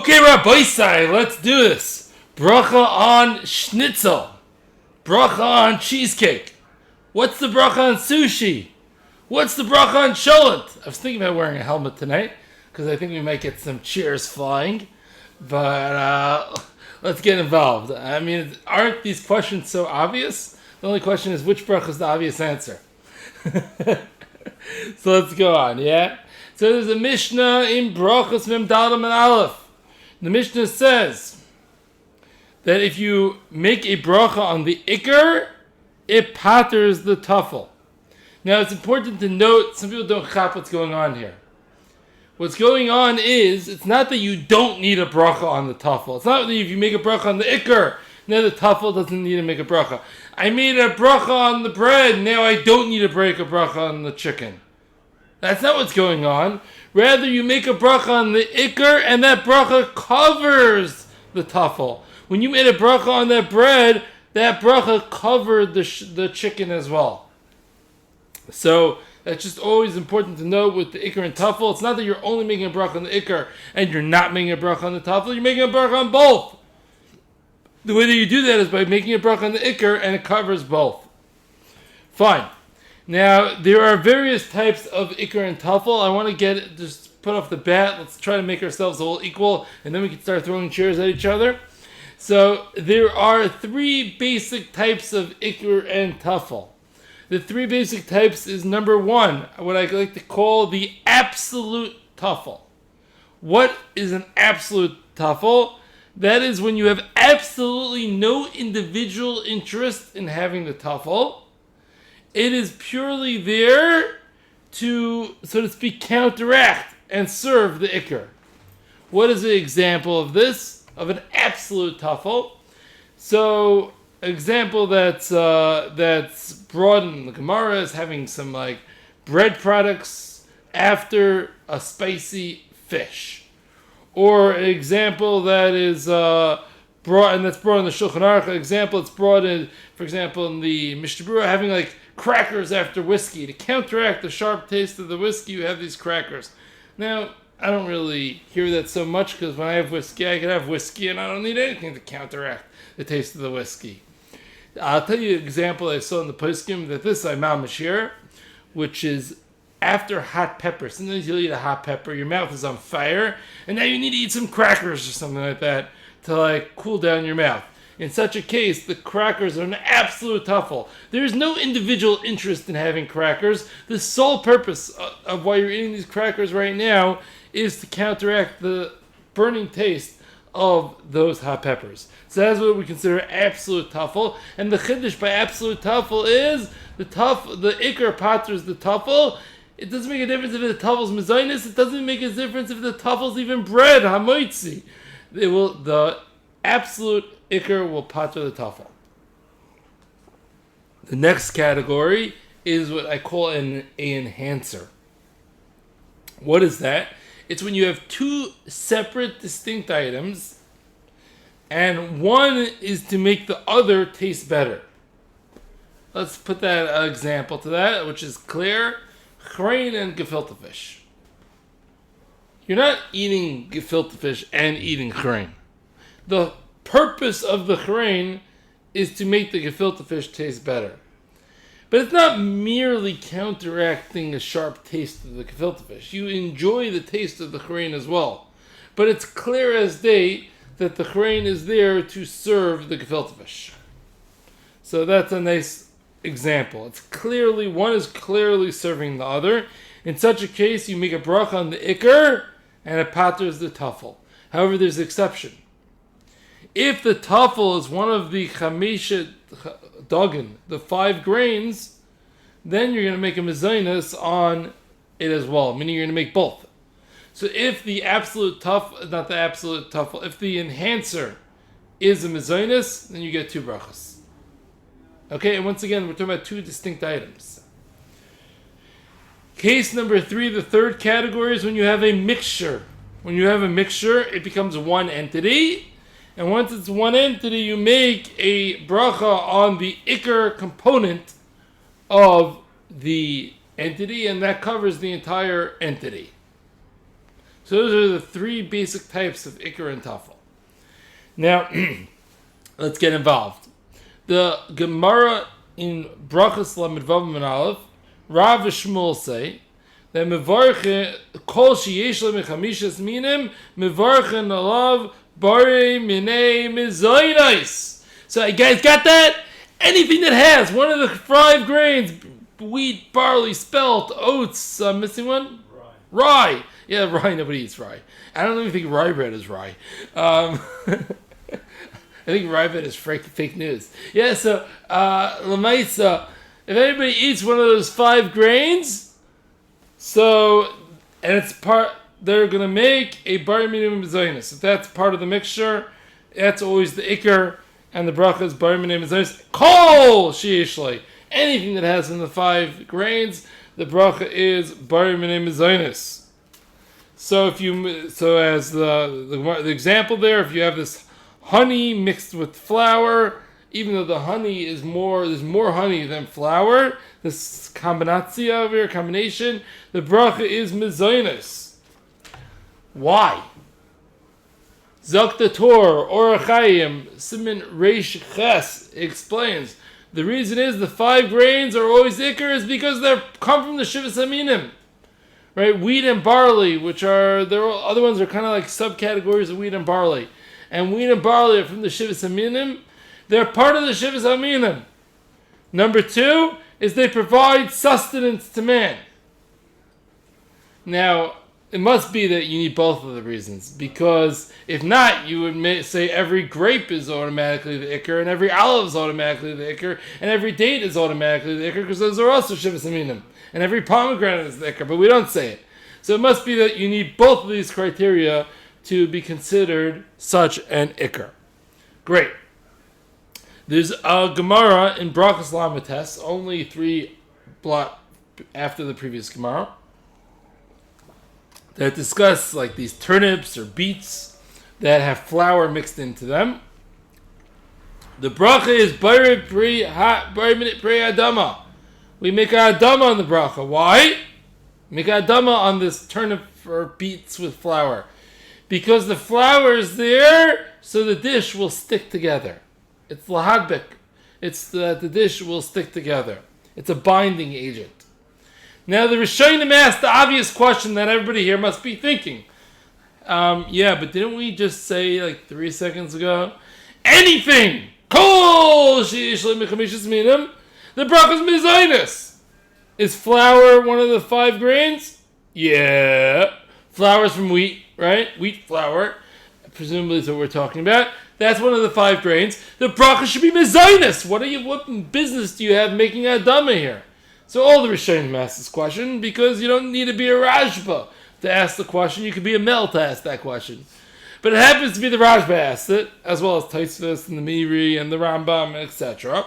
Okay, Rabbi Isai, let's do this. Bracha on Schnitzel. Bracha on cheesecake. What's the bracha on sushi? What's the bracha on choelent? I was thinking about wearing a helmet tonight because I think we might get some cheers flying. But let's get involved. I mean, aren't these questions so obvious? The only question is which bracha is the obvious answer. So let's go on, yeah? So there's a Mishnah in Brachos Mem Dalet and Aleph. The Mishnah says that if you make a bracha on the ikar, it patters the tuffle. Now it's important to note, some people don't chap what's going on here. What's going on is, it's not that you don't need a bracha on the tuffle. It's not that if you make a bracha on the ikar, now the tuffle doesn't need to make a bracha. I made a bracha on the bread, now I don't need to break a bracha on the chicken. That's not what's going on. Rather, you make a bracha on the ikar, and that bracha covers the tuffle. When you made a bracha on that bread, that bracha covered the chicken as well. So that's just always important to know with the ikar and tuffle. It's not that you're only making a bracha on the ikar and you're not making a bracha on the tuffle. You're making a bracha on both. The way that you do that is by making a bracha on the ikar and it covers both. Fine. Now, there are various types of ikar and tuffle. I want to just put off the bat. Let's try to make ourselves all equal, and then we can start throwing chairs at each other. So, there are three basic types of ikar and tuffle. The three basic types is number one, what I like to call the absolute tuffle. What is an absolute tuffle? That is when you have absolutely no individual interest in having the tuffle. It is purely there to, so to speak, counteract and serve the ikar. What is an example of this? Of an absolute tuffle. So, an example that's brought in the Gemara is having some like bread products after a spicy fish. Or an example that is brought in the Shulchan Aruch. An example that's brought in, for example, in the Mishnah Berurah, having like crackers after whiskey. To counteract the sharp taste of the whiskey, you have these crackers. Now, I don't really hear that so much because when I have whiskey, I can have whiskey and I don't need anything to counteract the taste of the whiskey. I'll tell you an example I saw in the poskim that this is mamash here, which is after hot pepper. Sometimes you'll eat a hot pepper, your mouth is on fire, and now you need to eat some crackers or something like that to like cool down your mouth. In such a case, the crackers are an absolute tuffle. There is no individual interest in having crackers. The sole purpose of why you're eating these crackers right now is to counteract the burning taste of those hot peppers. So that's what we consider absolute tuffle. And the chiddush by absolute tuffle is the ikar patters the tuffle. It doesn't make a difference if the tuffle's mezainis. It doesn't make a difference if the tuffle's even bread, hamoitzi. The absolute ikar will pater the tuffle. The next category is what I call an enhancer. What is that? It's when you have two separate, distinct items, and one is to make the other taste better. Let's put that example to that, which is clear. Chrein and gefilte fish. You're not eating gefilte fish and eating chrein. The purpose of the chrein is to make the gefilte fish taste better. But it's not merely counteracting a sharp taste of the gefilte fish. You enjoy the taste of the chrein as well. But it's clear as day that the chrein is there to serve the gefilte fish. So that's a nice example. One is clearly serving the other. In such a case, you make a bracha on the ikar, and it patters the tuffle. However, there's an exception. If the tuffle is one of the chamisha dogin, the 5 grains, then you're going to make a mezainis on it as well, meaning you're going to make both. So if the absolute if the enhancer is a mezainis, then you get 2 brachas. Okay, and once again, we're talking about 2 distinct items. Case number 3, the third category, is when you have a mixture. When you have a mixture, it becomes one entity. And once it's one entity, you make a bracha on the ikar component of the entity, and that covers the entire entity. So those are the three basic types of ikr and tafel. Now, let's get involved. The Gemara in Brachas Lamed Vav and Aleph, Rav and Shmuel say that mevarche kol sheyesh le mechamishas minim mevarchen alav bare minei mizoynos. So you guys got that? Anything that has one of the 5 grains, wheat, barley, spelt, oats, missing one? Rye. Yeah, rye, nobody eats rye. I don't even think rye bread is rye. I think rye bread is fake news. Yeah, so, Lamaisa, if anybody eats one of those 5 grains, so, and it's part, they're going to make a bar minimum zaynis. If that's part of the mixture, that's always the ikr, and the bracha is bar minimum zaynis. Kol sheishlei. Anything that has in the 5 grains, the bracha is bar minimum zaynis. So as the example there, if you have this honey mixed with flour, even though the honey is there's more honey than flour, this combination over here, combination, the bracha is mezainis. Why? Zakta Tor, Orachayim, Simin Reish Ches explains, the reason is the 5 grains are always ikr is because they come from the Shivas Aminim. Right, wheat and barley, which are other ones are kind of like subcategories of wheat and barley, and wheat and barley are from the Shivas Aminim. They're part of the Shivas Aminim. Number 2 is they provide sustenance to man. Now, it must be that you need both of the reasons, because if not, you would say every grape is automatically the ikr, and every olive is automatically the ikr, and every date is automatically the ikr, because those are also Shivas Aminim. And every pomegranate is the ikr, but we don't say it. So it must be that you need both of these criteria to be considered such an ikr. Great. There's a Gemara in Brachas Lamites, only 3 blot after the previous Gemara, that discuss like these turnips or beets that have flour mixed into them. The bracha is Bari Minit Pri Adama. We make a adama on the bracha. Why? Make a adama on this turnip or beets with flour. Because the flour is there, so the dish will stick together. It's lahadbik. It's that the dish will stick together. It's a binding agent. Now the Rishonim asked the obvious question that everybody here must be thinking. Yeah, but didn't we just say like 3 seconds ago? Anything! Kol she'ish le'mechamishas minim. The bracha is mezainis. Is flour one of the 5 grains? Yeah. Flour's from wheat, right? Wheat flour. Presumably is what we're talking about. That's one of the 5 grains. The bracha should be mezainis. What business do you have making adama here? So all the Rishonim ask this question because you don't need to be a Rashba to ask the question. You could be a Mel to ask that question. But it happens to be the Rashba asked it, as well as Tosfos and the Meiri and the Rambam, etc.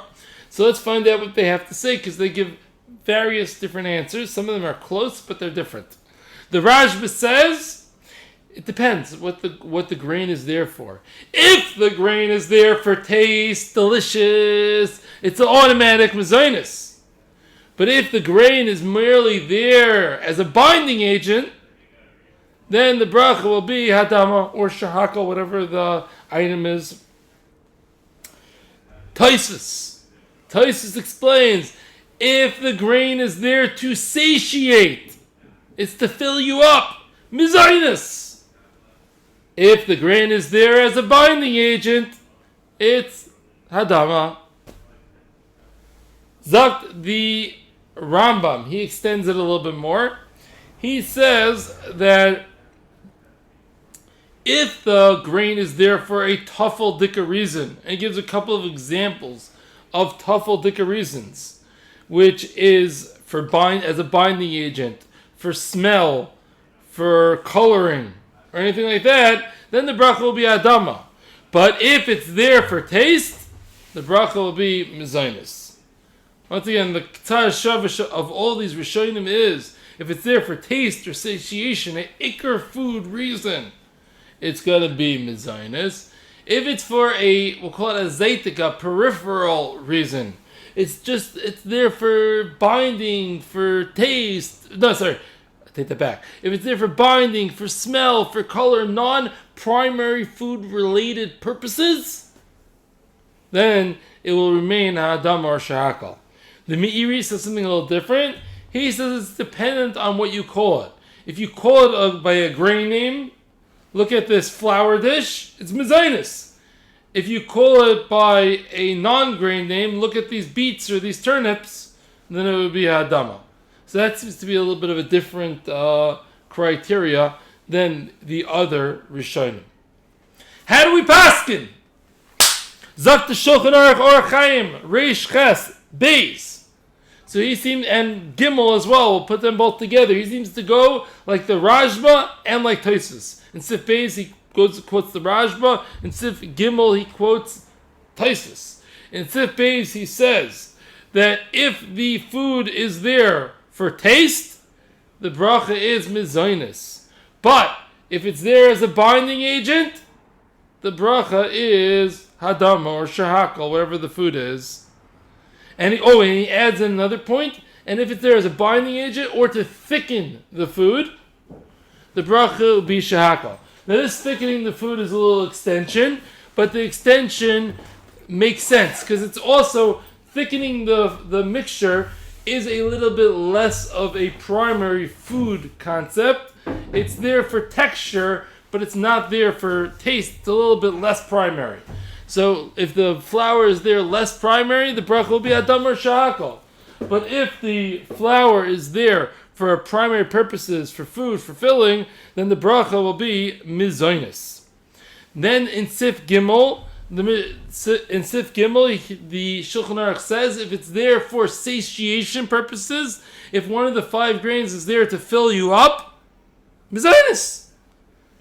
So let's find out what they have to say, because they give various different answers. Some of them are close, but they're different. The Rashba says, it depends what the grain is there for. If the grain is there for taste, delicious, it's an automatic mezainis. But if the grain is merely there as a binding agent, then the bracha will be hadama or shahakal, whatever the item is. Tosfos explains, if the grain is there to satiate, it's to fill you up, mezainis. If the grain is there as a binding agent, it's hadama. Zakt the Rambam, he extends it a little bit more. He says that if the grain is there for a tafel dika reason, and he gives a couple of examples of tafel dika reasons, which is as a binding agent, for smell, for coloring, or anything like that, then the bracha will be adama. But if it's there for taste, the bracha will be mezainis. Once again, the K'tzar Shavush of all these Rishonim is, if it's there for taste or satiation, an ikr food reason, it's going to be mezainis. If it's for we'll call it a zaitik, a peripheral reason, it's there for binding, for taste. No, sorry, take that back. If it's there for binding, for smell, for color, non-primary food-related purposes, then it will remain ha'adam or shahakal. The Meiri says something a little different. He says it's dependent on what you call it. If you call it by a grain name, look at this flour dish, it's mezainis. If you call it by a non-grain name, look at these beets or these turnips, then it would be ha'adama. So that seems to be a little bit of a different criteria than the other Rishonim. How do we paskin? Zakt the Shulchan Aruch Orach Chaim, Reish Ches, Beis. So he seems, and Gimel as well, we'll put them both together. He seems to go like the Rajba and like Tosfos. In Sif Beis, he quotes the Rajba. In Sif Gimel, he quotes Tosfos. In Sif Beis, he says that if the food is there for taste, the bracha is mezainis. But if it's there as a binding agent, the bracha is hadama or shahakal, whatever the food is. And he adds in another point, and if it's there as a binding agent or to thicken the food, the bracha will be shahakal. Now this thickening the food is a little extension, but the extension makes sense because it's also thickening the mixture is a little bit less of a primary food concept. It's there for texture, but it's not there for taste. It's a little bit less primary. So if the flour is there less primary, the bracha will be adam or shahakal. But if the flour is there for primary purposes, for food, for filling, then the bracha will be mizainis. Then in Sif Gimel, the Shulchan Aruch says if it's there for satiation purposes, if one of the 5 grains is there to fill you up, mizainis.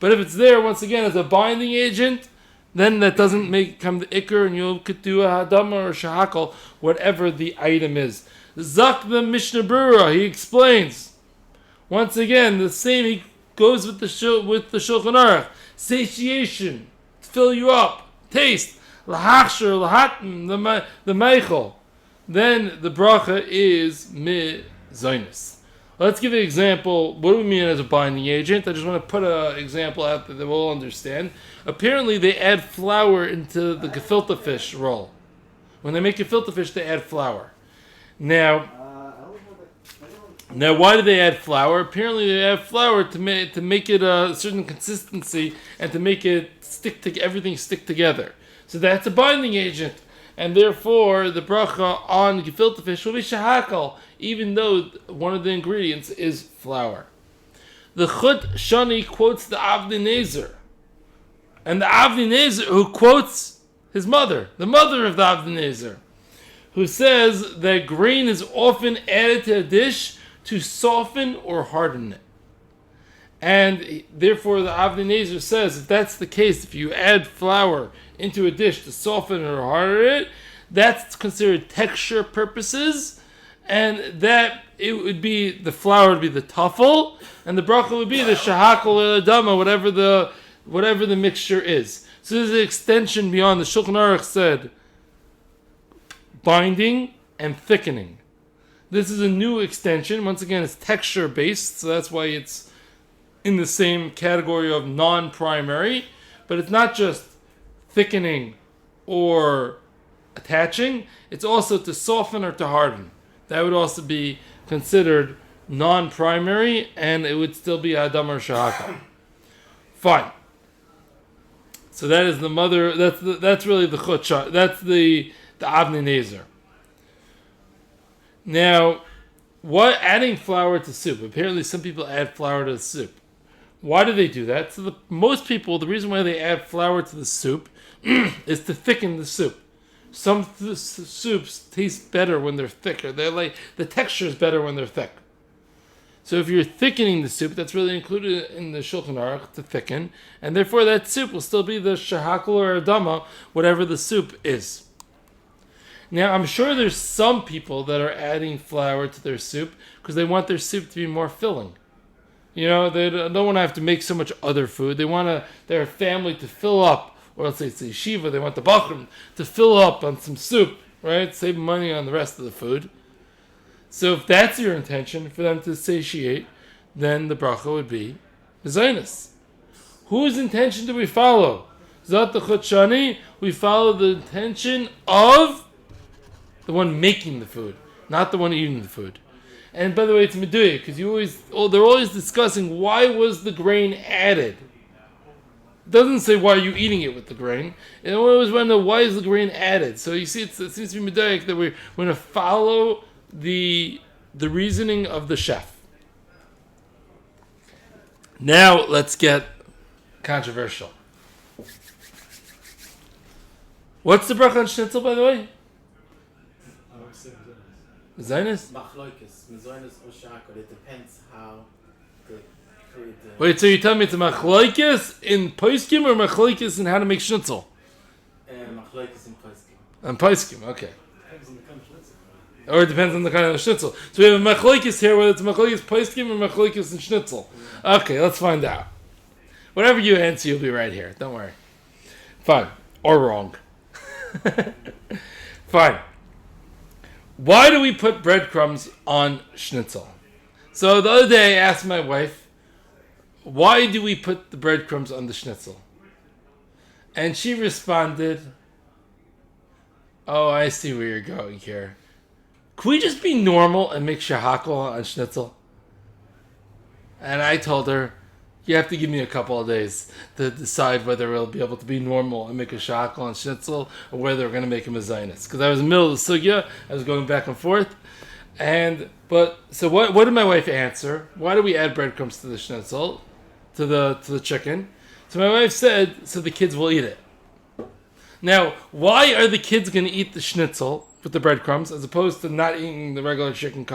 But if it's there once again as a binding agent, then that doesn't come the ikr, and you could do a hadama or shahakal, whatever the item is. Zak the Mishnah Brura, he explains. Once again, the same, he goes with the Shulchan Aruch. Satiation, fill you up, taste, lahachshir, lahatm, the meichel. Then the bracha is mizainis. Let's give an example. What do we mean as a binding agent? I just want to put an example out there that we'll understand. Apparently, they add flour into the gefilte fish roll. When they make gefilte fish, they add flour. Now, why do they add flour? Apparently, they add flour to make it a certain consistency and to make it everything stick together. So that's a binding agent. And therefore, the bracha on gefilte fish will be shahakal, even though one of the ingredients is flour. The Chut Shani quotes the Avnei Nezer. And the Avnei Nezer, who quotes his mother, the mother of the Avnei Nezer, who says that grain is often added to a dish to soften or harden it. And therefore, the Avnei Nezer says, if that's the case, if you add flour into a dish to soften or harden it, that's considered texture purposes, and that it would be, the flour would be the tuffle, and the bracha would be the shahakal or the dama, whatever the mixture is. So there's an extension beyond. The Shulchan Aruch said binding and thickening. This is a new extension. Once again, it's texture based, so that's why it's in the same category of non-primary, but it's not just thickening or attaching, it's also to soften or to harden. That would also be considered non-primary, and it would still be adam or shahaka. Fine. So that is the mother, that's really the chutcha, that's the Avnei Nezer. Now, what adding flour to soup? Apparently some people add flour to the soup. Why do they do that? So most people, the reason why they add flour to the soup is to thicken the soup. Some soups taste better when they're thicker. The texture is better when they're thick. So if you're thickening the soup, that's really included in the Shulchan Aruch, to thicken, and therefore that soup will still be the shahakal or adama, whatever the soup is. Now, I'm sure there's some people that are adding flour to their soup because they want their soup to be more filling. You know, they don't want to have to make so much other food. They want their family to fill up, or let's say it's a yeshiva, they want the bachrim to fill up on some soup, right? Save money on the rest of the food. So if that's your intention, for them to satiate, then the bracha would be mezainis. Whose intention do we follow? Zat the chutshani, we follow the intention of the one making the food, not the one eating the food. And by the way, it's meduyik, because they're always discussing why was the grain added. It doesn't say why are you eating it with the grain. It always wonder why is the grain added. So you see, it seems to be meduyik that we're going to follow the reasoning of the chef. Now let's get controversial. What's the bracha on Schnitzel, by the way? Zionist? Machloikis, Zionist or Shakar. It depends how the food. Wait, so you're telling me it's a machloikis in poskim or machloikis in how to make Schnitzel? Machloikis in poskim. On poskim, okay. Or it depends on the kind of Schnitzel. So we have a machloikis here, whether it's machloikis poskim or machloikis in Schnitzel. Okay, let's find out. Whatever you answer, you'll be right here. Don't worry. Fine. Or wrong. Fine. Why do we put breadcrumbs on Schnitzel? So the other day I asked my wife, why do we put the breadcrumbs on the Schnitzel? And she responded, oh, I see where you're going here. Could we just be normal and make shahakal on Schnitzel? And I told her, you have to give me a couple of days to decide whether we'll be able to be normal and make a shahakal on Schnitzel or whether we're going to make him a Zionist. Because I was in the middle of the sugya, I was going back and forth. So what did my wife answer? Why do we add breadcrumbs to the Schnitzel, to the chicken? So my wife said, so the kids will eat it. Now, why are the kids going to eat the Schnitzel with the breadcrumbs as opposed to not eating the regular chicken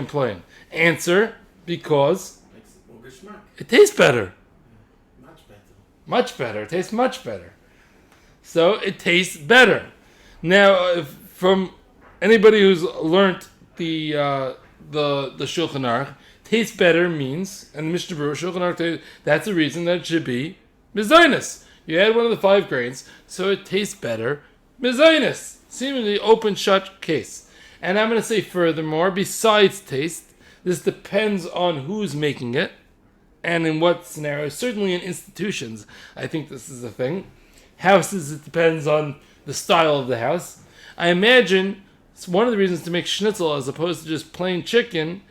plain? Answer, because it tastes better. Much better. It tastes much better. So it tastes better. Now, from anybody who's learned the Shulchan Aruch, tastes better means, and the Mishnah Berurah Shulchan Aruch, that's the reason that it should be mezainis. You add one of the 5 grains, so it tastes better. Mezainis. Seemingly open shut case. And I'm going to say furthermore, besides taste, this depends on who's making it and in what scenario. Certainly in institutions, I think this is a thing. Houses, it depends on the style of the house. I imagine one of the reasons to make schnitzel as opposed to just plain chicken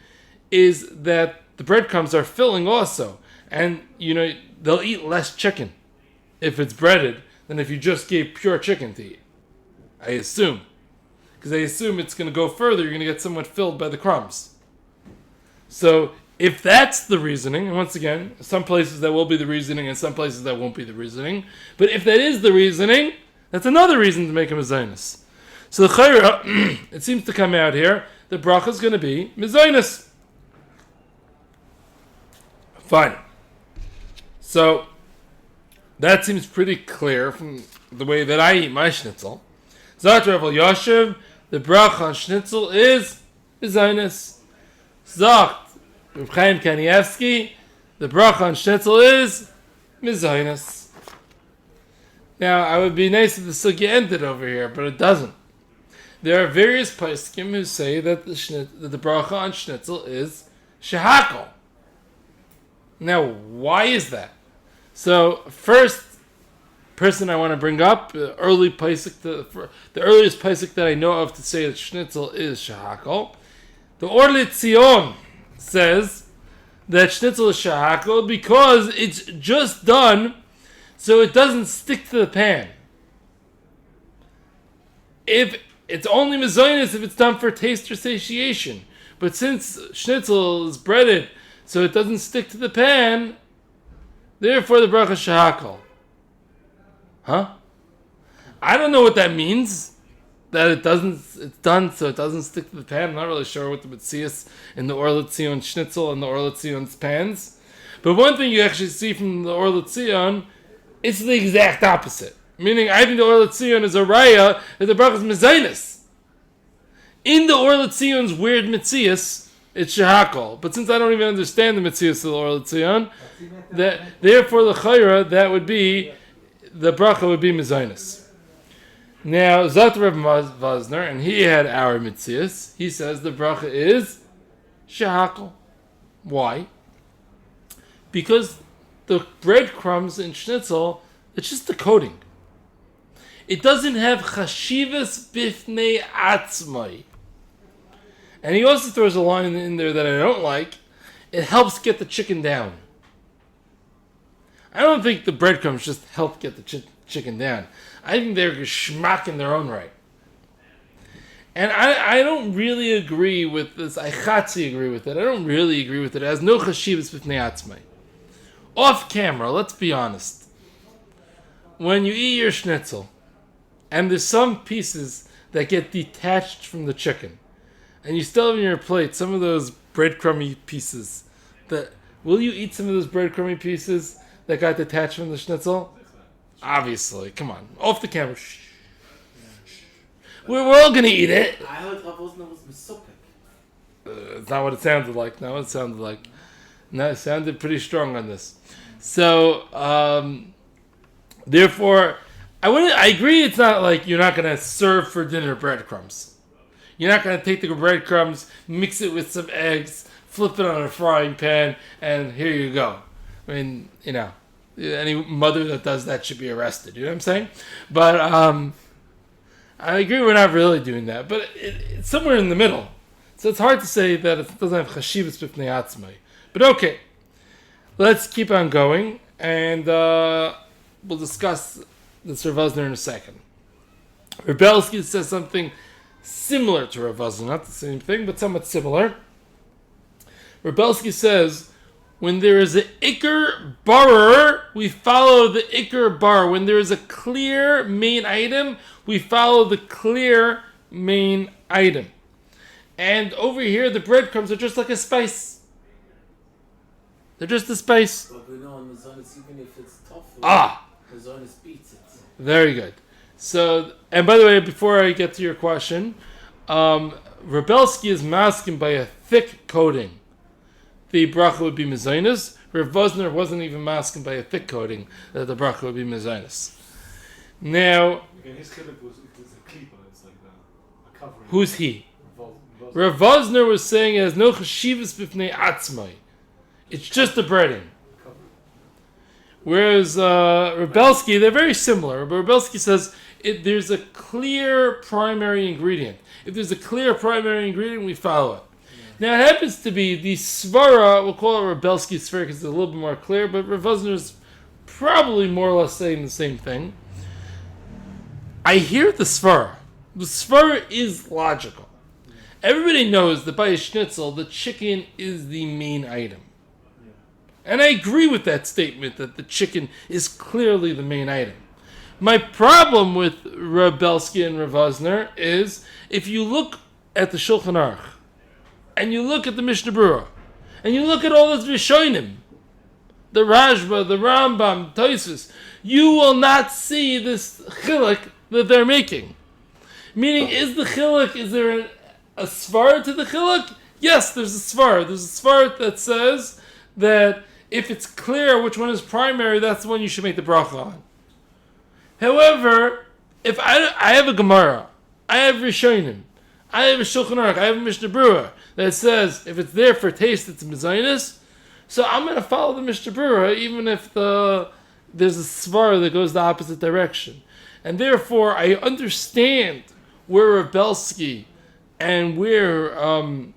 is that the breadcrumbs are filling also. And, they'll eat less chicken if it's breaded than if you just gave pure chicken to eat. I assume. Because I assume it's going to go further. You're going to get somewhat filled by the crumbs. So if that's the reasoning, and once again, some places that will be the reasoning and some places that won't be the reasoning, but if that is the reasoning, that's another reason to make him a Zionist. So the chayra, it seems to come out here, the bracha is going to be mezainis. Fine. So that seems pretty clear from the way that I eat my schnitzel. Zat Rav Yashiv, the bracha on schnitzel is mezainis. Zakt Reb Chaim Kanievsky, the bracha on schnitzel is mezainis. Now, I would be nice if the sugya ended over here, but it doesn't. There are various poskim who say that the bracha on schnitzel is shehakol. Now, why is that? So, first person I want to bring up, the earliest posik that I know of to say that schnitzel is shehakol. The Or L'Tzion says that schnitzel is shehakol because it's just done so it doesn't stick to the pan. If it's only mezainis if it's done for taste or satiation. But since schnitzel is breaded so it doesn't stick to the pan, therefore the bracha shehakol. Huh? I don't know what that means. That it's done so it doesn't stick to the pan. I'm not really sure what the Metzias in the Or L'Tzion schnitzel and the Or L'Tzion's pans. But one thing you actually see from the Or L'Tzion, it's the exact opposite. Meaning, I think the Or L'Tzion is a raya that the bracha is mezainis. In the Or L'Tzion's weird Metzias, it's shehakol. But since I don't even understand the Metzias of the Or L'Tzion, therefore the chayra, that would be, the bracha would be mezainis. Now, Zat Reb Vazner, and he had our Metzias, he says the bracha is shehakol. Why? Because the breadcrumbs in Schnitzel, it's just the coating. It doesn't have chashivas bifnei atzmai. And he also throws a line in there that I don't like. It helps get the chicken down. I don't think the breadcrumbs just help get the chicken down. I think they're geschmack in their own right. And I don't really agree with this. I chatzi agree with it. I don't really agree with it. It has no chashivas b'fnei atzmai. Off camera, let's be honest. When you eat your schnitzel, and there's some pieces that get detached from the chicken, and you still have in your plate some of those breadcrumby pieces, will you eat some of those breadcrumby pieces that got detached from the schnitzel? Obviously. Come on. Off the camera. Shh. We're all going to eat it. I heard Ravosna was misopik. It's not what it sounded like. Not what it sounded like. No, it sounded pretty strong on this. So, therefore, I agree it's not like you're not going to serve for dinner breadcrumbs. You're not going to take the breadcrumbs, mix it with some eggs, flip it on a frying pan, and here you go. I mean, any mother that does that should be arrested. You know what I'm saying? But I agree we're not really doing that. But it's somewhere in the middle. So it's hard to say that it doesn't have chashivas b'fnei atzmai. But okay. Let's keep on going. And we'll discuss the Rav Wosner in a second. Rebelsky says something similar to Rav Wosner. Not the same thing, but somewhat similar. Rebelsky says, when there is an ikar barer, we follow the ikar bar. When there is a clear main item, we follow the clear main item. And over here, the breadcrumbs are just like a spice. They're just a spice. But we know on Mazonis, even if it's tough, Mazonis beats it. Very good. So, and by the way, before I get to your question, Rebelsky is masking by a thick coating. The bracha would be mezainis. Rav Wosner wasn't even masking by a thick coating that the bracha would be mezainis. Now, his chiluk was a klipa. It's like a covering. Who's he? Rav Wosner was saying it has no chashivas b'fnei atzmai. It's just a breading. Whereas Rebelsky, they're very similar. But Rebelsky says there's a clear primary ingredient. If there's a clear primary ingredient, we follow it. Now it happens to be the svara, we'll call it Rebelsky svara because it's a little bit more clear, but Rav Wosner is probably more or less saying the same thing. I hear the svara. The svara is logical. Everybody knows that by a schnitzel, the chicken is the main item. And I agree with that statement that the chicken is clearly the main item. My problem with Rebelsky and Rav Wosner is if you look at the Shulchan Aruch, and you look at the Mishnah Berurah, and you look at all those Rishonim, the Rashba, the Rambam, Tosfos, you will not see this chiluk that they're making. Meaning, is there a svara to the chiluk? Yes, there's a svara. There's a svara that says that if it's clear which one is primary, that's the one you should make the bracha on. However, if I have a Gemara, I have Rishonim, I have a Shulchan Aruch, I have a Mishnah Berurah that says if it's there for taste, it's mezainis. So I'm going to follow the Mishnah Berurah even if there's a svara that goes the opposite direction. And therefore, I understand where Rebelsky and where Rav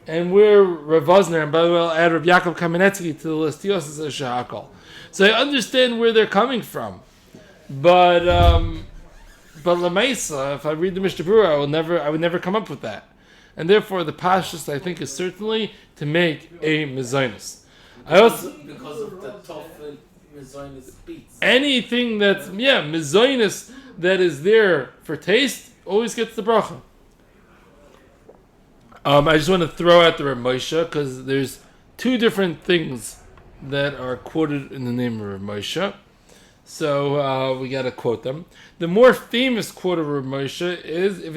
Wosner, and by the way, I'll add Rav Yaakov Kamenetsky to the list. He also says shahakol. So I understand where they're coming from. But Lamaisa, if I read the Mishnah Berurah, I would never come up with that. And therefore, the pashtus, I think, is certainly to make a mezainis. Because of the tough mezainis beats. Anything that's, mezainis that is there for taste always gets the bracha. I just want to throw out the Rav Moshe because there's two different things that are quoted in the name of Rav Moshe. So we got to quote them. The more famous quote of Rav Moshe is if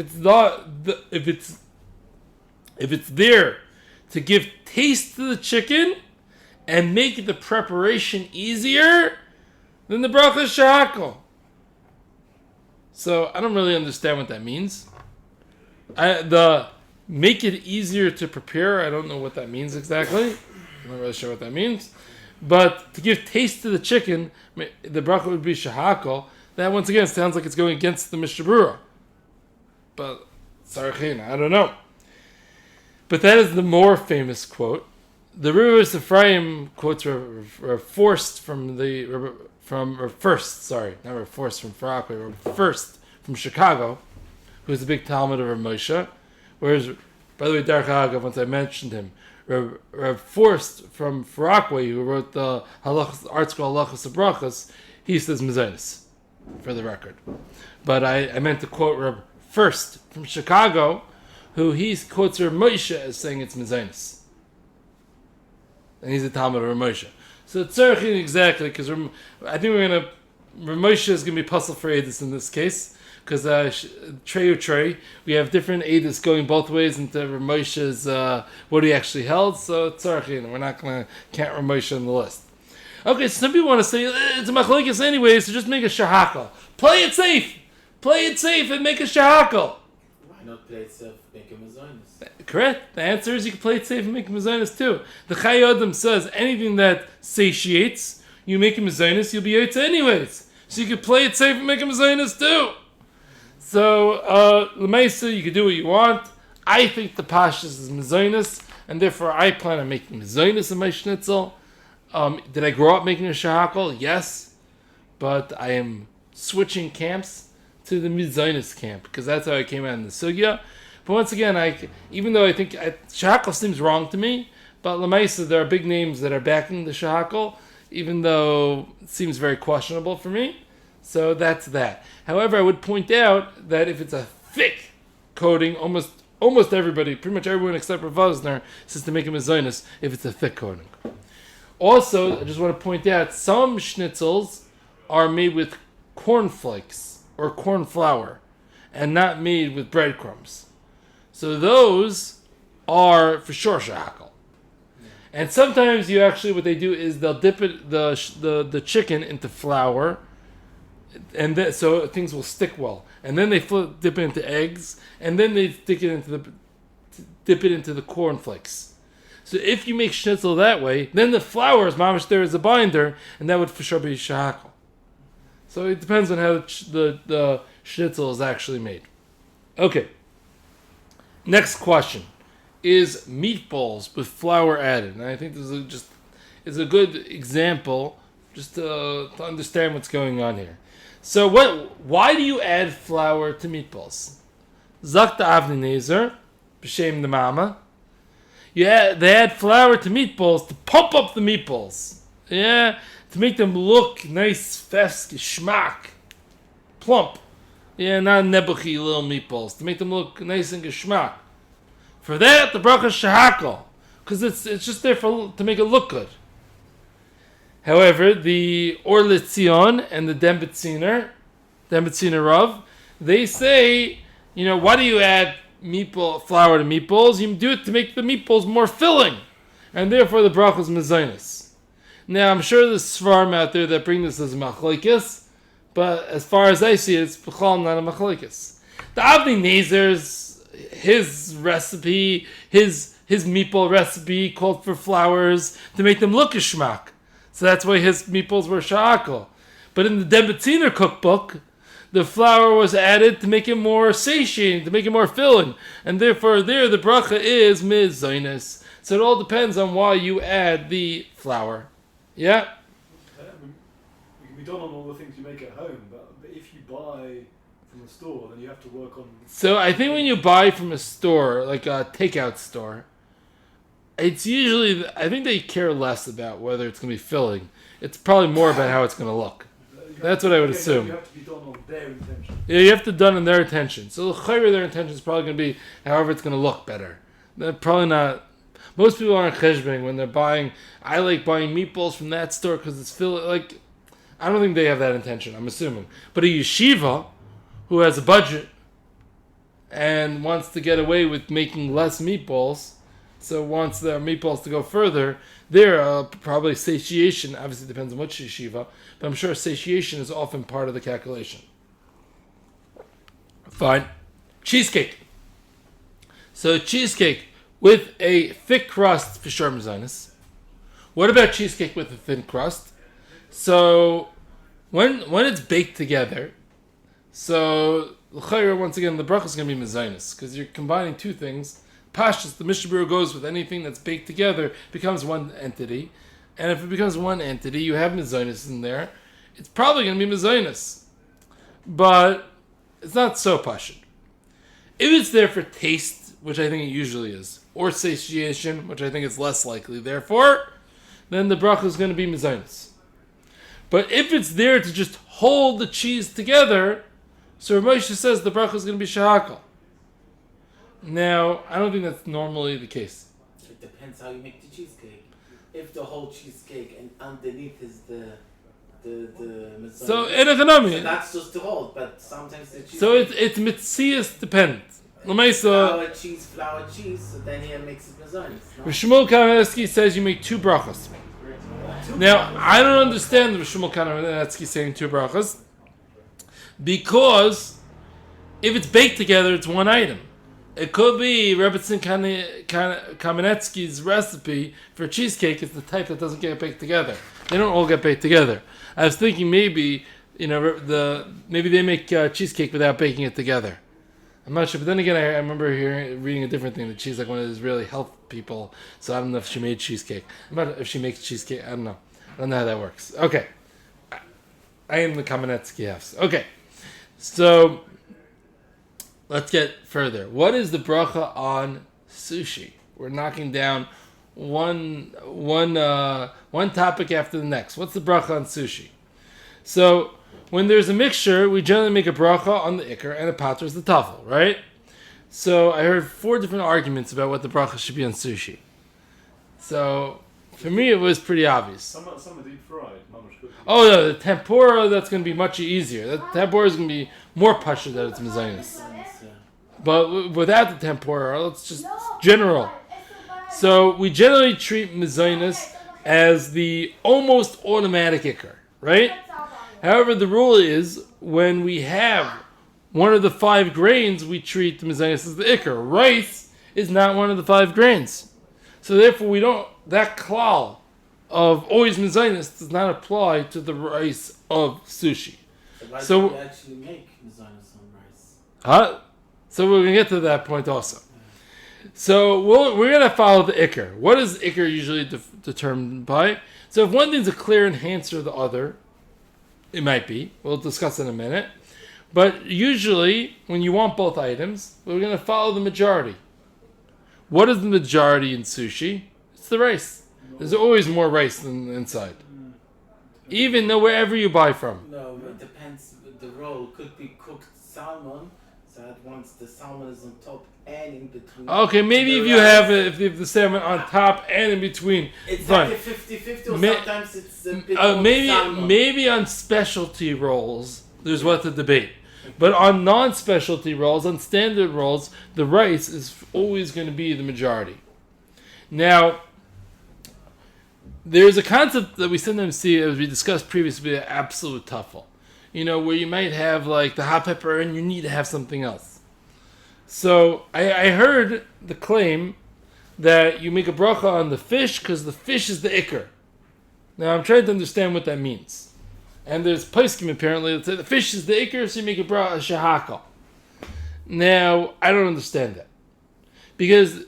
it's there to give taste to the chicken and make the preparation easier, then the bracha is shahakol. So I don't really understand what that means. Make it easier to prepare, I don't know what that means exactly. I'm not really sure what that means. But to give taste to the chicken, the bracha would be shahakol. That once again sounds like it's going against the Mishnah Berurah. But sarachin, I don't know. But that is the more famous quote. The Rivers Ephraim quotes were forced from first from Chicago, who's a big Talmud of Rav Moshe. Whereas, by the way, Derech Agav, once I mentioned him, Rav Forst from Farakwe, who wrote the Art Scroll Halachas Brachas, he says Mezainis, for the record. But I meant to quote Rav First from Chicago, who he quotes Rav Moshe as saying it's Mezainis. And he's a Talmud of Rav Moshe. So it's Tzarchin exactly, because I think Rav Moshe is going to be puzzled for Edis in this case. Because Trey, we have different Edis going both ways into Rav Moshe's what he actually held. So Tzarchin, we're not going to count Rav Moshe on the list. Okay, so some people want to say it's a machlokes anyway, so just make a shahakal. Play it safe and make a shahakal. Why not play it safe, make a mezainis? Correct. The answer is you can play it safe and make a mezainis too. The Chai Adam says anything that satiates, you make a mezainis, you'll be yotze anyways. So you can play it safe and make a mezainis too. So, L'maisa, you can do what you want. I think the pashas is mezainis, and therefore I plan on making mezainis in my schnitzel. Did I grow up making a shahakal? Yes. But I am switching camps to the mezainis camp, because that's how I came out in the sugya. But once again, even though I think shahakal seems wrong to me, but L'maisa, there are big names that are backing the shahakal, even though it seems very questionable for me. So that's that. However, I would point out that if it's a thick coating, almost everybody, pretty much everyone except for Vosner, says to make a mezainis if it's a thick coating. Also, I just want to point out, some schnitzels are made with cornflakes or corn flour and not made with breadcrumbs. So those are for sure shahakal. And sometimes you actually, what they do is they'll dip it, the chicken into flour, and then, so things will stick well. And then they dip it into eggs, and then they dip it into the cornflakes. So if you make schnitzel that way, then the flour is mamish there as a binder, and that would for sure be shahakal. So it depends on how the schnitzel is actually made. Okay. Next question. Is meatballs with flour added? And I think this is a good example just to understand what's going on here. So why do you add flour to meatballs? Zakta Avni Nezer, b'shem the mama. Yeah, they add flour to meatballs to pump up the meatballs. Yeah, to make them look nice, fest, geschmack, plump. Yeah, not nebuchi little meatballs. To make them look nice and geschmack. For that, the bracha shahakal, because it's just there to make it look good. However, the Or Litzion and the Debateable Rav, they say, why do you add flour to meatballs? You do it to make the meatballs more filling, and therefore the bracha is mezainis. Now, I'm sure there's svarim out there that bring this as a machlokes, but as far as I see it, it's b'chal not a machlokes. The Avnei Nezer's, his recipe, his meatball recipe called for flours to make them look geschmack. So that's why his meatballs were shahakal. But in the Debateable cookbook, the flour was added to make it more satiating, to make it more filling. And therefore there the bracha is mezainis. So it all depends on why you add the flour. Yeah? It can be done on all the things you make at home, but if you buy from a store, then you have to work on... So I think when you buy from a store, like a takeout store, it's usually, I think they care less about whether it's going to be filling. It's probably more about how it's going to look. That's what I would assume. You have to be done on their intention. Yeah, you have to done on their intention. So their intention is probably going to be however it's going to look better. They're probably not... Most people aren't cheshbing when they're buying... I like buying meatballs from that store because it's filling... Like, I don't think they have that intention, I'm assuming. But a yeshiva who has a budget and wants to get away with making less meatballs... So wants their meatballs to go further, there probably satiation, obviously depends on which yeshiva, but I'm sure satiation is often part of the calculation. Fine. Cheesecake. So cheesecake with a thick crust for sure mezainis. What about cheesecake with a thin crust? So when it's baked together, so l'chayra, once again, the bracha is going to be mezainis because you're combining two things. Pashtus, the Mishnah Berurah goes with anything that's baked together becomes one entity, and if it becomes one entity, you have mezainis in there. It's probably going to be mezainis, but it's not so pashut. If it's there for taste, which I think it usually is, or satiation, which I think is less likely, therefore, then the bracha is going to be mezainis. But if it's there to just hold the cheese together, so Moshe says the bracha is going to be shahakal. Now, I don't think that's normally the case. It depends how you make the cheesecake. If the whole cheesecake and underneath is the so in economy, so that's just to hold, but sometimes the cheesecake. So it's mitzias depends. Flour cheese, so then he makes it mezainis. No? Shmuel Kamenetsky says you make two brachas. Now, I don't understand the Shmuel Kamenetsky saying two brachas because if it's baked together, it's one item. It could be Rebbetzin Kamenetsky's recipe for cheesecake is the type that doesn't get baked together. They don't all get baked together. I was thinking maybe maybe they make cheesecake without baking it together. I'm not sure, but then again, I remember reading a different thing that she's like one of those really health people. So I don't know if she made cheesecake. I'm not if she makes cheesecake. I don't know how that works. Okay, I am the Kamenetsky house. Okay, so let's get further. What is the bracha on sushi? We're knocking down one topic after the next. What's the bracha on sushi? So when there's a mixture, we generally make a bracha on the ikar and a pater is the tafel, right? So I heard 4 different arguments about what the bracha should be on sushi. So for me, it was pretty obvious. Some are deep fried. Oh no, the tempura, that's going to be much easier. The tempura is going to be more pasha that it's mezainis. But without the tempura, let's just general. So we generally treat mezainis as the almost automatic ikar, right? However, the rule is when we have one of the 5 grains, we treat the mezainis as the ikar. Rice is not one of the 5 grains. So therefore, that klal of always mezainis does not apply to the rice of sushi. So why do we actually make mezainis on rice? Huh? So we're going to get to that point also. So we're going to follow the ikar. What is ikar usually determined by? So if one thing's a clear enhancer of the other, it might be. We'll discuss in a minute. But usually, when you want both items, we're going to follow the majority. What is the majority in sushi? It's the rice. There's always more rice than inside. Even though wherever you buy from. No, it depends. The roll could be cooked salmon, so that once the salmon is on top and in between. Okay, maybe if you have the salmon on top and in between. It's like a 50-50 or sometimes it's a bit salmon. Maybe on specialty rolls, there's what to debate. But on non-specialty rolls, on standard rolls, the rice is always going to be the majority. Now, there's a concept that we sometimes see, as we discussed previously, absolute tuffle. Where you might have like the hot pepper and you need to have something else. So I heard the claim that you make a bracha on the fish because the fish is the ikar. Now I'm trying to understand what that means. And there's poskim apparently that say the fish is the ikar, so you make a bracha shahakal. Now I don't understand that. Because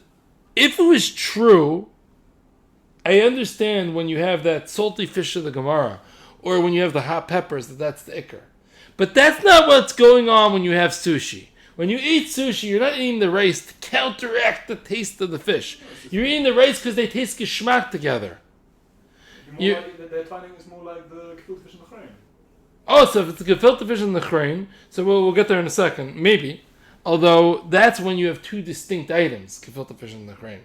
if it was true, I understand when you have that salty fish of the Gemara, or when you have the hot peppers, that's the ikar. But that's not what's going on when you have sushi. When you eat sushi, you're not eating the rice to counteract the taste of the fish. You're eating the rice because they taste geschmack together. They're finding it's more like the gefilte fish in the chrein. Oh, so if it's the gefilte fish in the chrein, so we'll get there in a second, maybe. Although that's when you have 2 distinct items, gefilte fish in the chrein.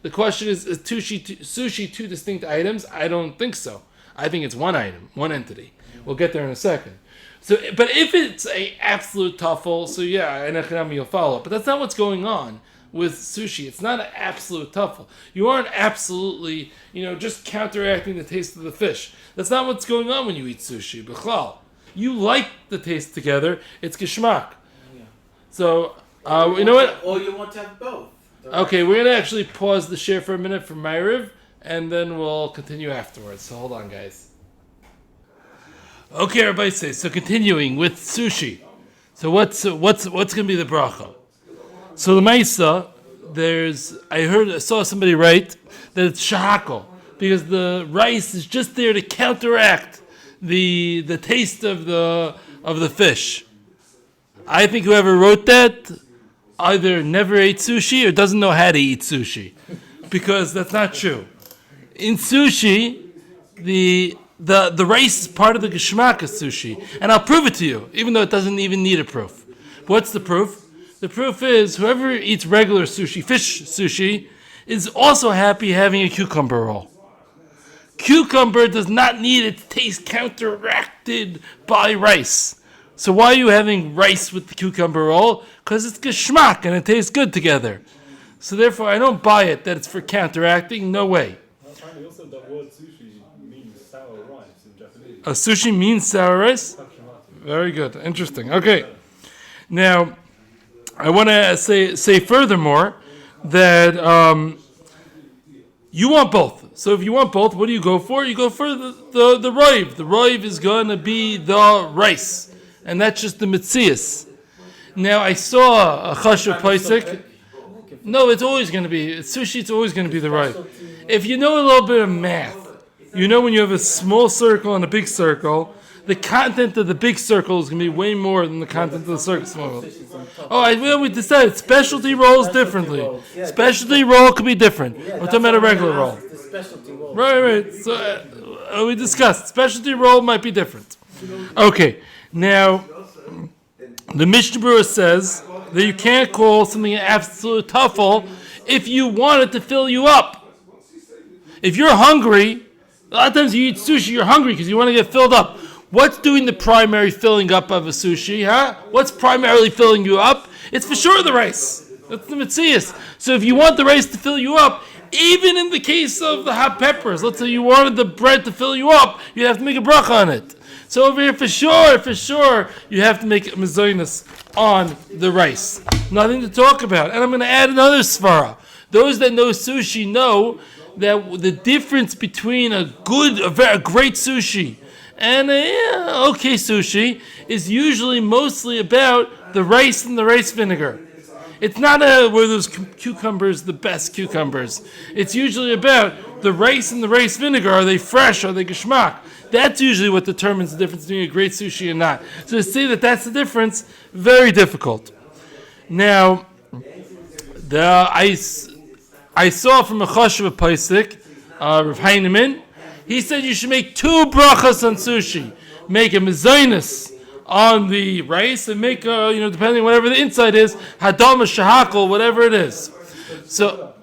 The question is sushi 2 distinct items? I don't think so. I think it's one item, one entity. We'll get there in a second. So, but if it's a absolute tuffle, so yeah, in economy you'll follow it. But that's not what's going on with sushi. It's not an absolute tuffle. You aren't absolutely, just counteracting the taste of the fish. That's not what's going on when you eat sushi. B'chlal. You like the taste together. It's geschmack. Yeah. So, you know what? Or you want to have both. Okay, we're going to actually pause the share for a minute for Ma'ariv. and then we'll continue afterwards. So hold on, guys. Okay, everybody says, so continuing with sushi. So what's going to be the bracha? So the Maisa, I saw somebody write that it's shahakol, because the rice is just there to counteract the taste of the fish. I think whoever wrote that either never ate sushi or doesn't know how to eat sushi, because that's not true. In sushi, the rice is part of the geschmack of sushi, and I'll prove it to you, even though it doesn't even need a proof. What's the proof? The proof is whoever eats regular sushi, fish sushi, is also happy having a cucumber roll. Cucumber does not need its taste counteracted by rice. So why are you having rice with the cucumber roll? Because it's geschmack and it tastes good together. So therefore, I don't buy it that it's for counteracting. No way. Apparently, also the word sushi means sour rice in Japanese. A sushi means sour rice? Very good. Interesting. Okay. Now, I want to say furthermore that you want both. So if you want both, what do you go for? You go for the roiv. The roiv is going to be the rice. And that's just the mitzias. Now, I saw a chashuv paisik. No, it's always going to be, sushi, it's always going to be the roiv. If you know a little bit of math, you know when you have a small circle and a big circle, the content of the big circle is going to be way more than the content of the circle. We decided specialty rolls differently. Specialty roll could be different. We're talking about a regular roll. Right. So we discussed specialty roll might be different. Okay, now the Mishnah Berurah says that you can't call something an absolute tuffle if you want it to fill you up. If you're hungry, a lot of times you eat sushi, you're hungry because you want to get filled up. What's doing the primary filling up of a sushi, huh? What's primarily filling you up? It's for sure the rice. That's the mitzias. So if you want the rice to fill you up, even in the case of the hot peppers, let's say you wanted the bread to fill you up, you have to make a bracha on it. So over here, for sure, you have to make a mezainis on the rice. Nothing to talk about. And I'm going to add another svara. Those that know sushi know that the difference between a great sushi and okay sushi is usually mostly about the rice and the rice vinegar. It's not were those cucumbers the best cucumbers. It's usually about the rice and the rice vinegar. Are they fresh? Are they geschmack? That's usually what determines the difference between a great sushi and not. So to say that that's the difference, very difficult. Now, I saw from a chashuv paisik, Rav Heinemann, he said you should make 2 brachas on sushi. Make a mezainis on the rice and make, depending on whatever the inside is, hadam, shahakol, whatever it is. So,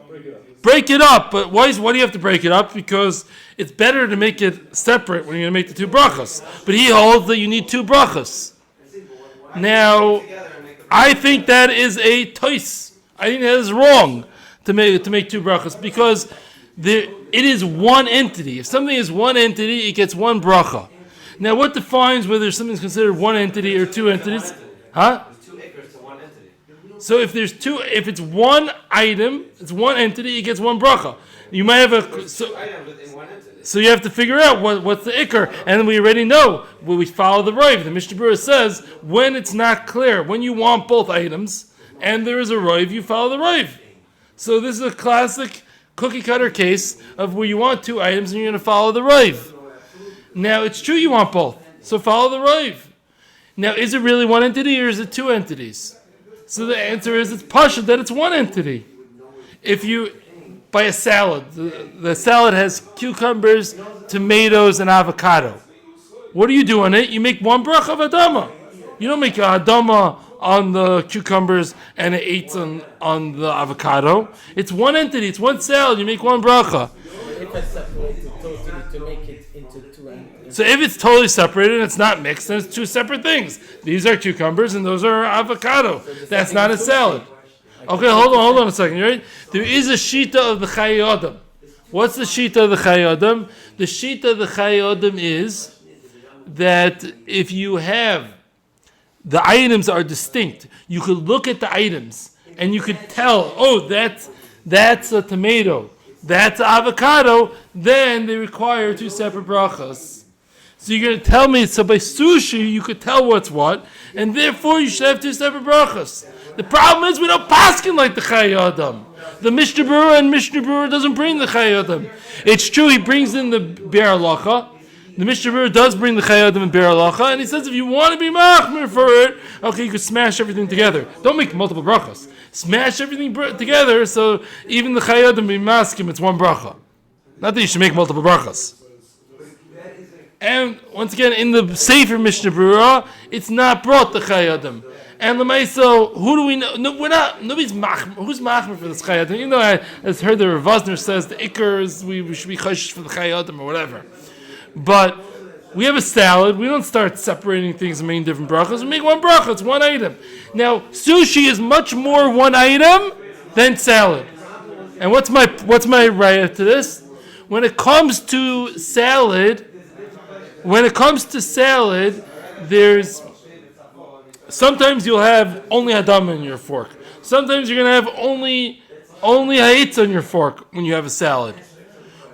break it up. But why do you have to break it up? Because it's better to make it separate when you're going to make the 2 brachas. But he holds that you need 2 brachas. Now, I think that is a tois. I think that is wrong to make 2 brachas because it is one entity. If something is one entity, it gets 1 bracha. Now, what defines whether something's considered one entity or 2 entities? Huh? 2 acres to 1 entity. So if it's one item, it's one entity, it gets 1 bracha. You might have so you have to figure out what's the ikr, and we already know. We follow the roiv. The Mishnah Berurah says when it's not clear, when you want both items, and there is a roiv, you follow the roiv. So this is a classic cookie cutter case of where you want 2 items and you're going to follow the roiv. Now, it's true you want both, so follow the roiv. Now, is it really 1 entity or is it 2 entities? So the answer is it's pasha that it's 1 entity. If you buy a salad, the salad has cucumbers, tomatoes, and avocado. What do you do on it? You make 1 bracha of adama. You don't make a adama on the cucumbers and an 8 on the avocado. It's 1 entity. It's 1 salad. You make 1 bracha. If it's separated totally to make it into 2 entities. So if it's totally separated and it's not mixed, then it's 2 separate things. These are cucumbers and those are avocado. That's not a salad. Okay, hold on a second. You ready? There is a shita of the Chayei Adam. What's the shita of the Chayei Adam? The shita of the Chayei Adam is that if you have the items are distinct, you could look at the items and you could tell, that's a tomato. that's avocado, then they require 2 separate brachas. So you're going to tell me, so by sushi you could tell what's what, and therefore you should have 2 separate brachas. The problem is we don't paskin like the Chayei Adam. The Mishnah Berurah doesn't bring the Chayei Adam. It's true he brings in the Be'er Halacha. The Mishnah Berurah does bring the Chayei Adam and Be'er Halacha, and he says if you want to be machmir for it, okay, you could smash everything together. Don't make multiple brachas. Smash everything together, so even the Chayei Adam be maskim, it's one bracha. Not that you should make multiple brachas. And once again, in the Sefer Mishnah Berurah, it's not brought the Chayei Adam. And Lemaiso, who do we know? No, we're not. Nobody's machmir. Who's machmir for this Chayei Adam? You know, I heard the Rav Vosner says the ikar is we should be choshesh for the Chayei Adam or whatever. But we have a salad. We don't start separating things and making different brachas. We make one bracha. It's one item. Now, sushi is much more one item than salad. And what's my raya to this? When it comes to salad, there's sometimes you'll have only hadam in your fork. Sometimes you're going to have only ha'itz on your fork when you have a salad.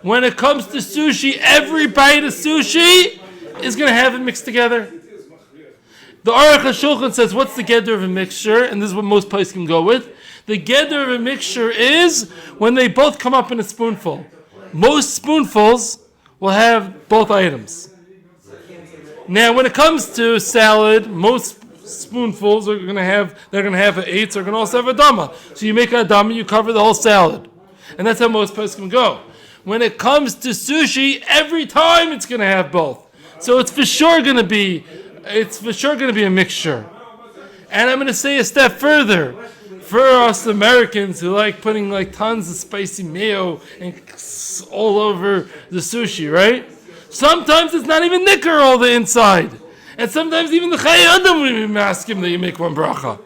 When it comes to sushi, every bite of sushi is going to have it mixed together. The Aruch HaShulchan says, what's the geder of a mixture? And this is what most places can go with. The geder of a mixture is when they both come up in a spoonful. Most spoonfuls will have both items. Now, when it comes to salad, most spoonfuls are going to have an eitz, are going to also have a dama. So you make a dama, you cover the whole salad. And that's how most places can go. When it comes to sushi, every time it's going to have both. So it's for sure going to be a mixture. And I'm going to say a step further. For us Americans who like putting like tons of spicy mayo and all over the sushi, right? Sometimes it's not even nicker all the inside. And sometimes even the Chayei Adam will be masking that you make one bracha.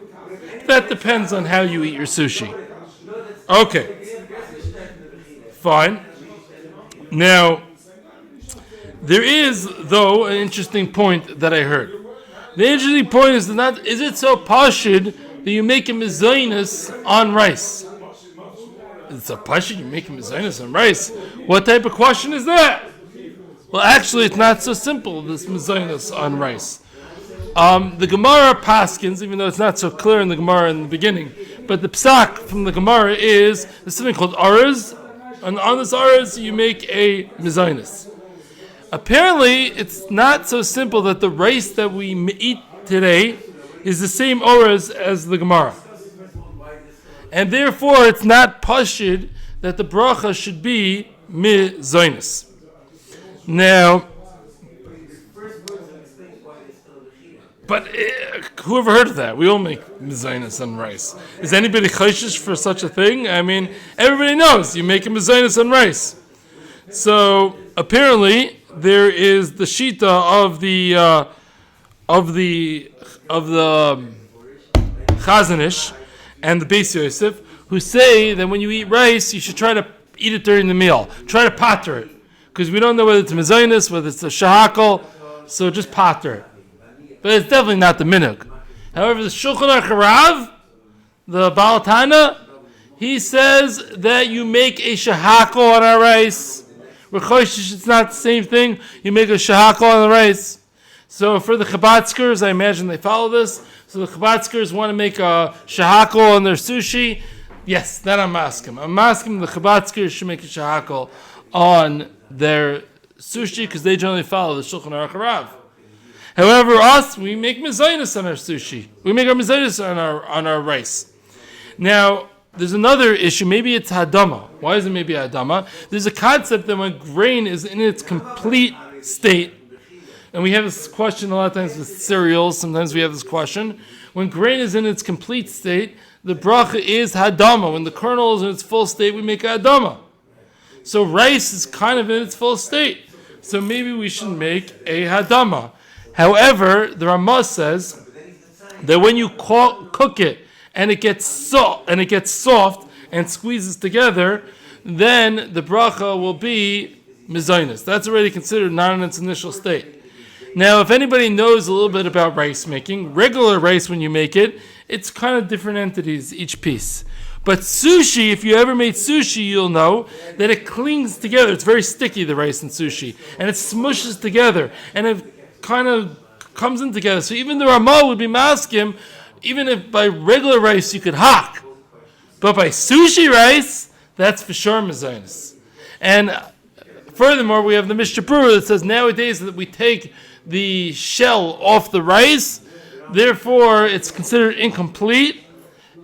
That depends on how you eat your sushi. Okay. Fine. Now, there is, though, an interesting point that I heard. The interesting point is is it so pashid that you make a mezainis on rice? It's a pashid, you make a mezainis on rice. What type of question is that? Well, actually, it's not so simple, this mezainis on rice. The Gemara paskins, even though it's not so clear in the Gemara in the beginning, but the psak from the Gemara is, there's something called arez, and on this arez you make a mezainis. Apparently, it's not so simple that the rice that we eat today is the same orez as the Gemara. And therefore, it's not pashid that the bracha should be mezainis. Now, but who ever heard of that? We all make mezainis on rice. Is anybody chayshish for such a thing? I mean, everybody knows you make a mezainis on rice. So apparently, there is the shita of the Chazanish and the Beis Yosef, who say that when you eat rice, you should try to eat it during the meal. Try to pater it, because we don't know whether it's mezainis, whether it's a shahakal, so just pater it. But it's definitely not the minhag. However, the Shulchan Aruch Harav, the Baal Tana, he says that you make a shahakal on our rice. It's not the same thing. You make a shahakal on the rice. So for the Chabadskers, I imagine they follow this. So the Chabadskers want to make a shahakal on their sushi. Yes, that I'm asking. I'm asking the Chabadskers should make a shahakal on their sushi because they generally follow the Shulchan Aruch Harav. However, us, we make mezainis on our sushi. We make our mezainis on our rice. Now, there's another issue. Maybe it's hadama. Why is it maybe hadama? There's a concept that when grain is in its complete state, and we have this question a lot of times with cereals, sometimes we have this question. When grain is in its complete state, the bracha is hadama. When the kernel is in its full state, we make hadama. So rice is kind of in its full state. So maybe we should make a hadama. However, the Ramah says that when you cook it and it gets soft and squeezes together, then the bracha will be mezainis. That's already considered not in its initial state. Now, if anybody knows a little bit about rice making, regular rice when you make it, it's kind of different entities each piece. But sushi, if you ever made sushi, you'll know that it clings together. It's very sticky, the rice in sushi. And it smushes together. And it kind of comes in together. So even the Ramah would be maskim, even if by regular rice you could hack. But by sushi rice, that's for sure mezainis. And furthermore, we have the Mishnah Berurah that says nowadays that we take the shell off the rice, therefore it's considered incomplete,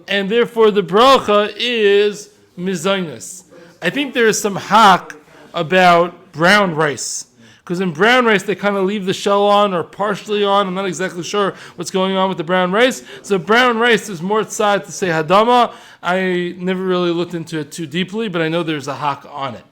and therefore the bracha is mezainis. I think there is some hack about brown rice. Because in brown rice, they kind of leave the shell on or partially on. I'm not exactly sure what's going on with the brown rice. So brown rice, there's more tzad to say hadama. I never really looked into it too deeply, but I know there's a hack on it.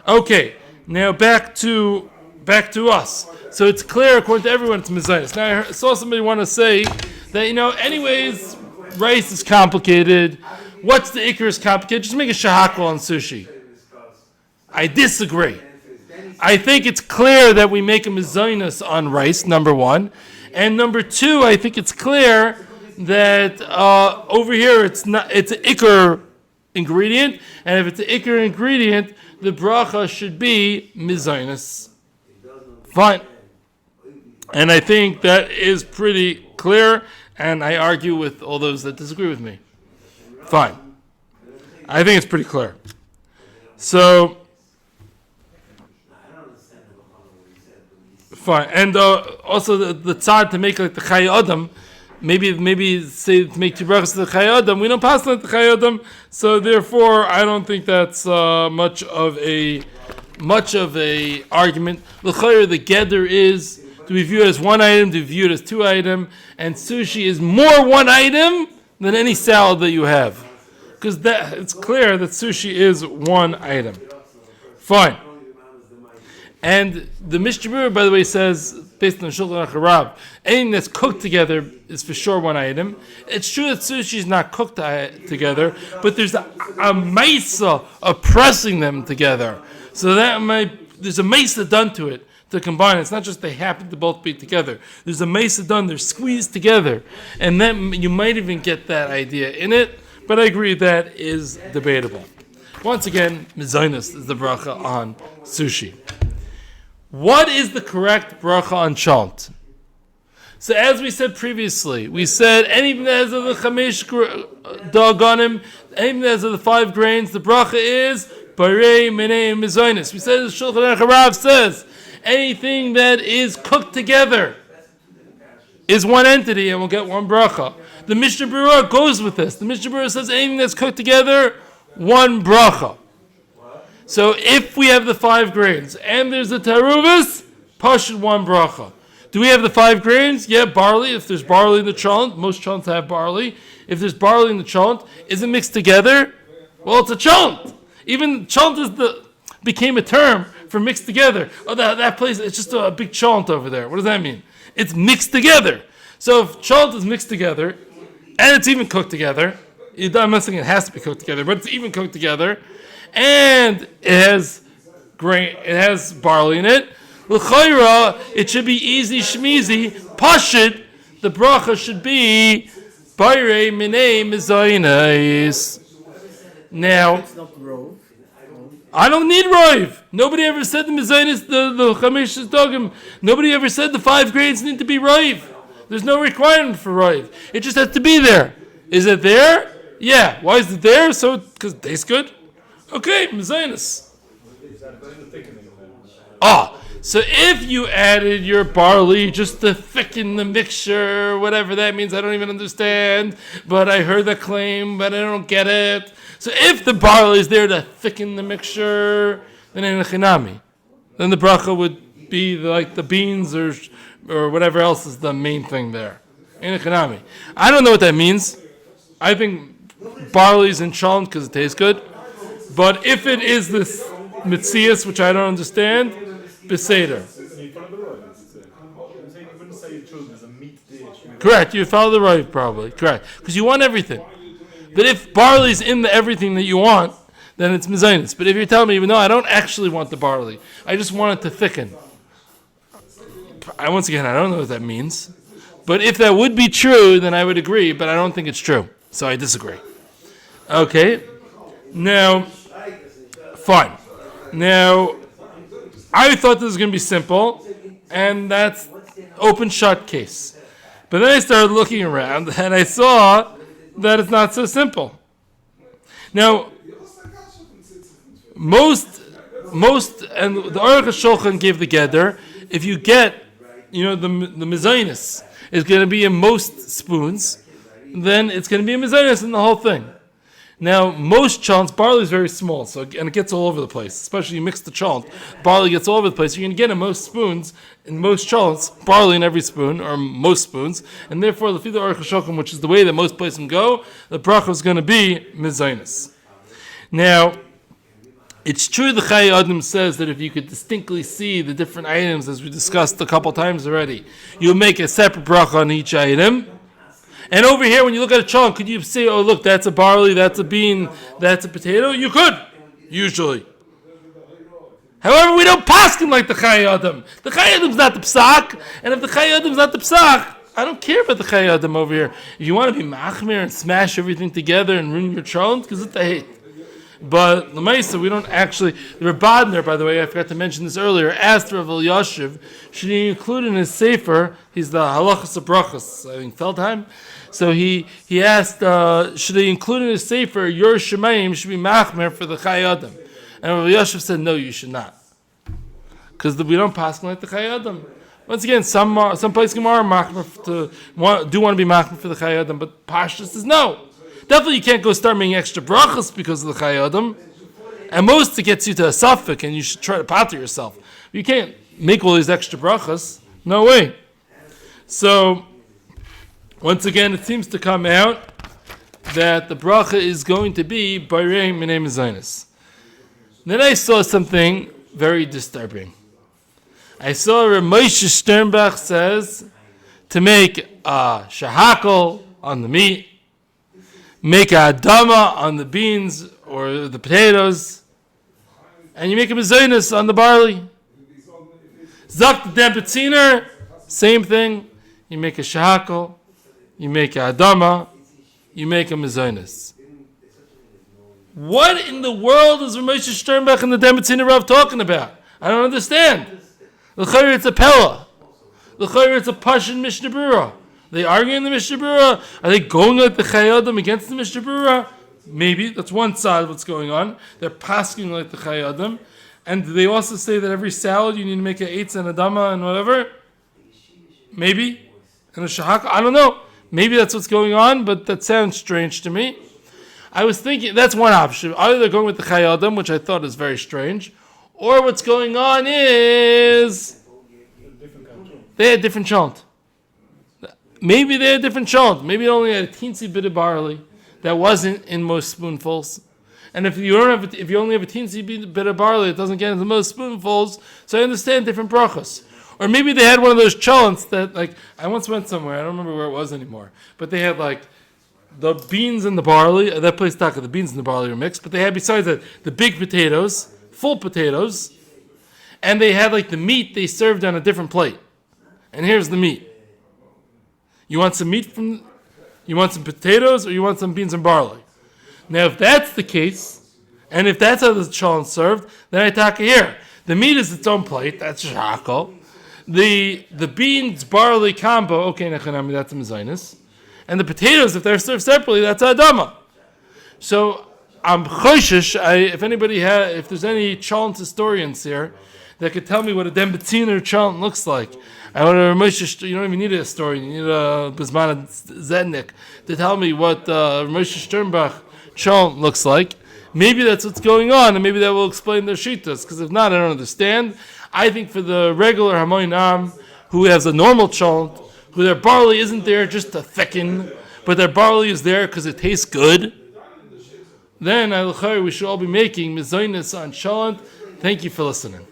Okay, now back to us. So it's clear, according to everyone, it's mezainis. Now I saw somebody want to say that, anyways, rice is complicated. What's the ikar is complicated? Just make a shahakal on sushi. I disagree. I think it's clear that we make a mezainis on rice, number one. And number two, I think it's clear that over here it's an ikar ingredient. And if it's an ikar ingredient, the bracha should be mezainis. Fine. And I think that is pretty clear. And I argue with all those that disagree with me. Fine. I think it's pretty clear. So... fine, and also the tzad to make like the Chai Adam, maybe say to make two brachas to the Chai Adam. We don't pass on the Chai Adam, so therefore I don't think that's much of a argument. L'chayr, the geder is, do we view it as one item? Do we view it as two item? And sushi is more one item than any salad that you have, because it's clear that sushi is one item. Fine. And the Mishnah Berurah, by the way, says, based on Shulchan Aruch Rav, anything that's cooked together is for sure one item. It's true that sushi is not cooked together, but there's a meisa of pressing them together. So there's a meisa done to it to combine. It's not just they happen to both be together. There's a meisa done, they're squeezed together. And then you might even get that idea in it, but I agree that is debatable. Once again, mezainis is the bracha on sushi. What is the correct bracha on choelent? So as we said previously, we said anything that has of the chamesh daganim, anything that has of the 5 grains, the bracha is barei minei mezainis. We said the Shulchan Aruch Rav says anything that is cooked together is one entity and we'll get one bracha. The Mishnah Berurah goes with this. The Mishnah Berurah says anything that's cooked together, one bracha. So if we have the 5 grains and there's a taruvas, pashut one bracha. Do we have the 5 grains? Yeah, barley. If there's barley in the choelent, most choelents have barley. If there's barley in the choelent, is it mixed together? Well, it's a choelent. Even choelent became a term for mixed together. Oh, that place, it's just a big choelent over there. What does that mean? It's mixed together. So if choelent is mixed together, and it's even cooked together, I'm not saying it has to be cooked together, but it's even cooked together, and it has grain, it has barley in it. L'chayra, it should be easy shmizi. Pashit, the bracha should be Bayrei minei mezainis. Now, I don't need roiv. Nobody ever said the mezainis, the chamesh dogim. Nobody ever said the 5 grains need to be roiv. There's no requirement for roiv. It just has to be there. Is it there? Yeah. Why is it there? So, because it tastes good. Okay, mezainis. So if you added your barley just to thicken the mixture, whatever that means, I don't even understand, but I heard the claim, but I don't get it. So if the barley is there to thicken the mixture, then in a chinami, then the bracha would be like the beans or whatever else is the main thing there. In a chinami. I don't know what that means. I think barley's in choelent because it tastes good. But if it is this mitzias, which I don't understand, beseder. Correct, you follow the right probably. Correct. Because you want everything. But if barley's in the everything that you want, then it's mezainis. But if you're telling me, no, I don't actually want the barley. I just want it to thicken. Once again, I don't know what that means. But if that would be true, then I would agree, but I don't think it's true. So I disagree. Okay. Now, fine. Now, I thought this was going to be simple, and that's open shut case. But then I started looking around, and I saw that it's not so simple. Now, most, and the Aruch HaShulchan gave the Geder, if you get, the mezainis is going to be in most spoons, then it's going to be a mezainis in the whole thing. Now, most cholents, barley is very small, and it gets all over the place. Especially you mix the cholent, barley gets all over the place. You're going to get in most spoons, in most cholents, barley in every spoon, or most spoons, and therefore, the Aruch HaShulchan, which is the way that most places go, the bracha is going to be mezainis. Now, it's true the Chai Adam says that if you could distinctly see the different items, as we discussed a couple times already, you'll make a separate bracha on each item. And over here, when you look at a cholent, could you say, oh, look, that's a barley, that's a bean, that's a potato? You could, usually. However, we don't paskin like the Chai Adam. The Chai Adam's not the psak, and if the Chai Adam's not the psak, I don't care about the Chai Adam over here. If you want to be machmir and smash everything together and ruin your cholent, because it's the hate. But the Maisa, we don't actually. The Rabban by the way, I forgot to mention this earlier, asked Rav Elyashiv, should he include in his sefer, he's the halachas of brachas, I think Feldheim. So he asked, should he include in his sefer, your Shemaim should be machmer for the Chai Adam? And Rav Elyashiv said, no, you should not. Because we don't pass like the Chai Adam. Once again, some places are machmer do want to be machmer for the Chai Adam, but Pashtus says no. Definitely you can't go start making extra brachas because of the Chai Adam. And most it gets you to a suffix, and you should try to pater yourself. You can't make all these extra brachas. No way. So, once again, it seems to come out that the bracha is going to be Bayrei Minei Mezainis. Then I saw something very disturbing. I saw Rav Moshe Sternbach says to make a shahakal on the meat, make a adama on the beans or the potatoes, and you make a mezainis on the barley. Zak the debateable, same thing. You make a shahakal, you make a adama, you make a mezainis. What in the world is Rav Moshe Sternbach and the debateable Rav talking about? I don't understand. L'chayr it's a pella. L'chayr it's a Pashin Mishnah Berurah. Are they arguing in the Mishnah Berurah? Are they going like the Chai Adam against the Mishnah Berurah? Maybe. That's one side of what's going on. They're pasking like the Chai Adam. And they also say that every salad you need to make an eitz and a dama and whatever? Maybe. And a shahak? I don't know. Maybe that's what's going on, but that sounds strange to me. I was thinking, that's one option. Either they're going with the Chai Adam, which I thought is very strange, or what's going on is they had different chant. Maybe they had different chant. Maybe it only had a teensy bit of barley that wasn't in most spoonfuls. And if you only have a teensy bit of barley, it doesn't get into most spoonfuls. So I understand different brachas. Or maybe they had one of those cholents that, like, I once went somewhere, I don't remember where it was anymore, but they had like the beans and the barley. That place, Taka, the beans and the barley were mixed, but they had besides that the big potatoes, full potatoes, and they had like the meat they served on a different plate. And here's the meat. You want some meat you want some potatoes, or you want some beans and barley? Now, if that's the case, and if that's how the cholent served, then I talk here. The meat is its own plate. That's shakal. The beans barley combo. Okay, nechanami, that's a mezainis. And the potatoes, if they're served separately, that's a adama. So I'm choshish. If there's any cholent historians here that could tell me what a debateable cholent looks like, I want to you don't even need a historian. You need a Bisman Zednik to tell me what Moshe Sternbach cholent looks like. Maybe that's what's going on, and maybe that will explain their shitas. Because if not, I don't understand. I think for the regular Hamoinam who has a normal cholent, who their barley isn't there just to thicken, but their barley is there because it tastes good, then we should all be making mezainis on cholent. Thank you for listening.